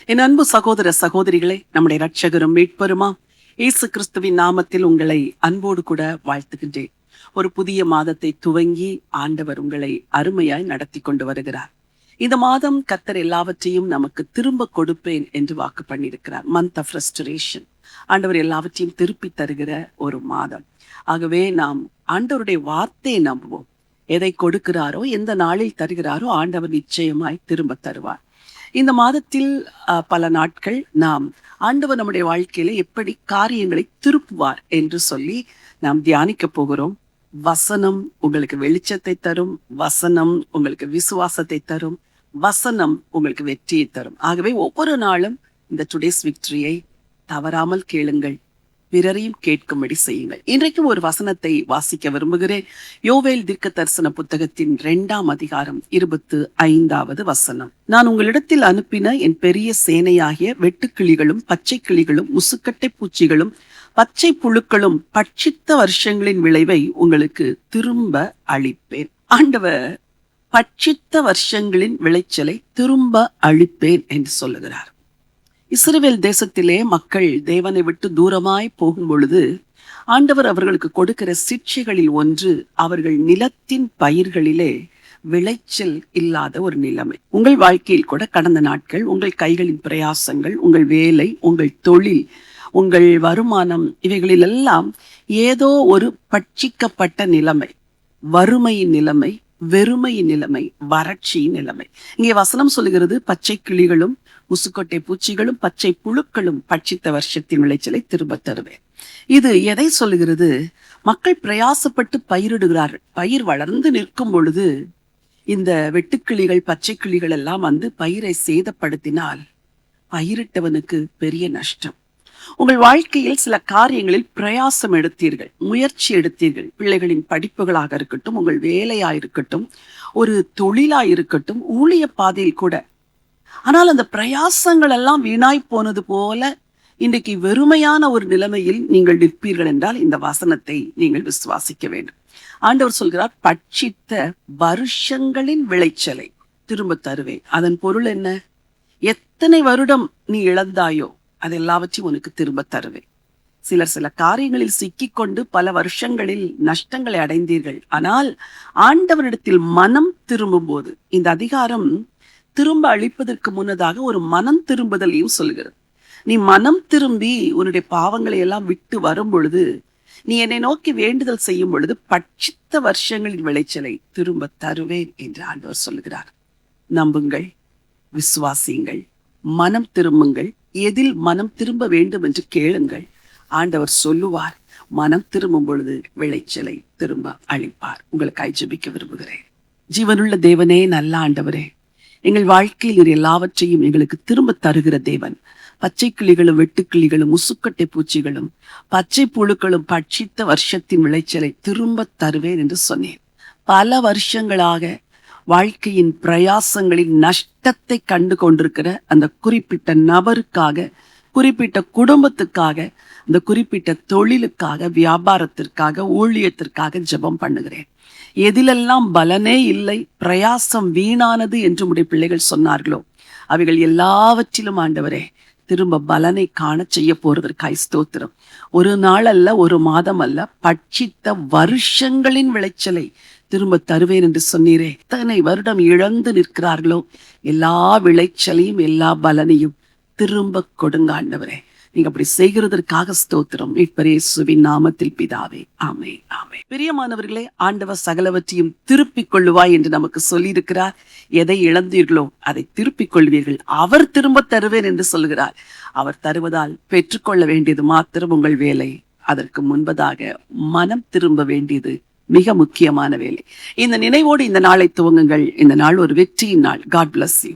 என் அன்பு சகோதர சகோதரிகளே, நம்முடைய இரட்சகரும் மீட்பருமா இயேசு கிறிஸ்துவின் நாமத்தில் உங்களை அன்போடு கூட வாழ்த்துகின்றேன். ஒரு புதிய மாதத்தை துவங்கி ஆண்டவர் உங்களை அருமையாய் நடத்தி கொண்டு வருகிறார். இந்த மாதம் கர்த்தர் எல்லாவற்றையும் நமக்கு திரும்ப கொடுப்பேன் என்று வாக்கு பண்ணியிருக்கிறார். Month of restoration. ஆண்டவர் எல்லாவற்றையும் திருப்பி தருகிற ஒரு மாதம். ஆகவே நாம் ஆண்டவருடைய வார்த்தையை நம்புவோம். எதை கொடுக்கிறாரோ, எந்த நாளில் தருகிறாரோ, ஆண்டவர் நிச்சயமாய் திரும்ப தருவார். இந்த மாதத்தில் பல நாட்கள் நாம் ஆண்டவர் நம்முடைய வாழ்க்கையில எப்படி காரியங்களை திருப்புவார் என்று சொல்லி நாம் தியானிக்க போகிறோம். வசனம் உங்களுக்கு வெளிச்சத்தை தரும், வசனம் உங்களுக்கு விசுவாசத்தை தரும், வசனம் உங்களுக்கு வெற்றியை தரும். ஆகவே ஒவ்வொரு நாளும் இந்த டுடேஸ் விக்டரியை தவறாமல் கேளுங்கள், பிறரையும் கேட்கும்படி செய்யுங்கள். இன்றைக்கும் ஒரு வசனத்தை வாசிக்க விரும்புகிறேன். யோவேல் தீர்க்க தரிசன புத்தகத்தின் 2ஆம் அதிகாரம் 25வது வசனம். நான் உங்களிடத்தில் அனுப்பின என் பெரிய சேனையாகிய வெட்டுக்கிளிகளும் பச்சை கிளிகளும் முசுக்கட்டை பூச்சிகளும் பச்சை புழுக்களும் பட்சித்த வருஷங்களின் விளைவை உங்களுக்கு திரும்ப அளிப்பேன். ஆண்டவர் பட்சித்த வருஷங்களின் விளைச்சலை திரும்ப அளிப்பேன் என்று சொல்லுகிறார். இஸ்ரவேல் தேசத்திலே மக்கள் தேவனை விட்டு தூரமாய் போகும் பொழுது ஆண்டவர் அவர்களுக்கு கொடுக்கிற சிட்சைகளில் ஒன்று, அவர்கள் நிலத்தின் பயிர்களிலே விளைச்சல் இல்லாத ஒரு நிலைமை. உங்கள் வாழ்க்கையில் கூட கடந்த நாட்கள் உங்கள் கைகளின் பிரயாசங்கள், உங்கள் வேலை, உங்கள் தொழில், உங்கள் வருமானம், இவைகளிலெல்லாம் ஏதோ ஒரு பட்சிக்கப்பட்ட நிலைமை, வறுமையின் நிலைமை, வெறுமையின் நிலைமை, வறட்சியின் நிலைமை. இங்கே வசனம் சொல்லுகிறது, பச்சை கிளிகளும் முசுக்கொட்டை பூச்சிகளும் பச்சை புழுக்களும் பட்சித்த வருஷத்தின் விளைச்சலை திரும்ப தருவேன். இது எதை சொல்லுகிறது? மக்கள் பிரயாசப்பட்டு பயிரிடுகிறார்கள். பயிர் வளர்ந்து நிற்கும் பொழுது இந்த வெட்டுக்கிளிகள் பச்சை கிளிகள் எல்லாம் வந்து பயிரை சேதப்படுத்தினால் பயிரிட்டவனுக்கு பெரிய நஷ்டம். உங்கள் வாழ்க்கையில் சில காரியங்களில் பிரயாசம் எடுத்தீர்கள், முயற்சி எடுத்தீர்கள். பிள்ளைகளின் படிப்புகளாக இருக்கட்டும், உங்கள் வேலையாயிருக்கட்டும், ஒரு தொழிலாயிருக்கட்டும், ஊழிய பாதையில் கூட. ஆனால் அந்த பிரயாசங்கள் எல்லாம் வீணாய் போனது போல இன்றைக்கு வெறுமையான ஒரு நிலைமையில் நீங்கள் நிற்பீர்கள் என்றால் இந்த வசனத்தை நீங்கள் விசுவாசிக்க வேண்டும். ஆண்டவர் சொல்கிறார், பட்சித்த வருஷங்களின் விளைச்சலை திரும்ப தருவேன். அதன் பொருள் என்ன? எத்தனை வருடம் நீ இழந்தாயோ அது எல்லாவற்றையும் உனக்கு திரும்ப தருவேன். சில காரியங்களில் சிக்கிக்கொண்டு பல வருஷங்களில் நஷ்டங்களை அடைந்தீர்கள். ஆனால் ஆண்டவரிடத்தில் மனம் திரும்பும் போது, இந்த அதிகாரம் திரும்ப அளிப்பதற்கு முன்னதாக ஒரு மனம் திரும்புதலையும் சொல்கிறது. நீ மனம் திரும்பி உன்னுடைய பாவங்களை எல்லாம் விட்டு வரும் பொழுது, நீ என்னை நோக்கி வேண்டுதல் செய்யும் பொழுது, பட்சித்த வருஷங்களின் விளைச்சலை திரும்ப தருவேன் என்று ஆண்டவர் சொல்லுகிறார். நம்புங்கள், விசுவாசியுங்கள், மனம் திரும்புங்கள். எதில் மனம் திரும்ப வேண்டும் என்று கேளுங்கள். ஆண்டவர் சொல்லுவார். மனம் திரும்பும் பொழுது விளைச்சலை திரும்ப அளிப்பார். உங்களுக்கு ஜெபிக்க விரும்புகிறேன். ஜீவனுள்ள தேவனே, நல்ல ஆண்டவரே, எங்கள் வாழ்க்கையில் எல்லாவற்றையும் எங்களுக்கு திரும்ப தருகிற தேவன். பச்சை கிளிகளும் வெட்டுக்கிளிகளும் முசுக்கட்டை பூச்சிகளும் பச்சை புழுக்களும் பட்சித்த வருஷத்தின் விளைச்சலை திரும்ப தருவேன் என்று சொன்னேன். பல வருஷங்களாக வாழ்க்கையின் பிரயாசங்களின் நஷ்டத்தை கண்டு கொண்டிருக்கிற அந்த குறிப்பிட்ட நபருக்காக, குறிப்பிட்ட குடும்பத்துக்காக, அந்த குறிப்பிட்ட தொழிலுக்காக, வியாபாரத்திற்காக, ஊழியத்திற்காக ஜெபம் பண்ணுகிறேன். எதிலெல்லாம் பலனே இல்லை, பிரயாசம் வீணானது என்று உடைய பிள்ளைகள் சொன்னார்களோ, அவைகள் எல்லாவற்றிலும் ஆண்டவரே திரும்ப பலனை காண செய்ய போறதற்காய் ஸ்தோத்திரம். ஒரு நாள் அல்ல, ஒரு மாதம் அல்ல, பட்சித்த வருஷங்களின் விளைச்சலை திரும்ப தருவேன் என்று சொன்னீரே. எத்தனை வருடம் இழந்து நிற்கிறார்களோ, எல்லா விளைச்சலையும் எல்லா பலனையும் திரும்ப கொடுங்க ஆண்டவரே. நீங்க அப்படி செய்கிறதற்காக ஸ்தோத்திரம். மீட்பர் இயேசுவின் நாமத்தில் பிதாவே, ஆமென், ஆமென். பிரியமானவர்களே, ஆண்டவர் சகலவற்றையும் திருப்பிக் கொள்ளுவாய் என்று நமக்கு சொல்லியிருக்கிறார். எதை இழந்தீர்களோ அதை திருப்பிக் கொள்வீர்கள். அவர் திரும்ப தருவேன் என்று சொல்கிறார். அவர் தருவதால் பெற்றுக்கொள்ள வேண்டியது மாத்திரம் உங்கள் வேலை. அதற்கு முன்பதாக மனம் திரும்ப வேண்டியது மிக முக்கியமான வேலை. இந்த நினைவோடு இந்த நாளை துவங்குங்கள். இந்த நாள் ஒரு வெற்றியின் நாள். God bless you.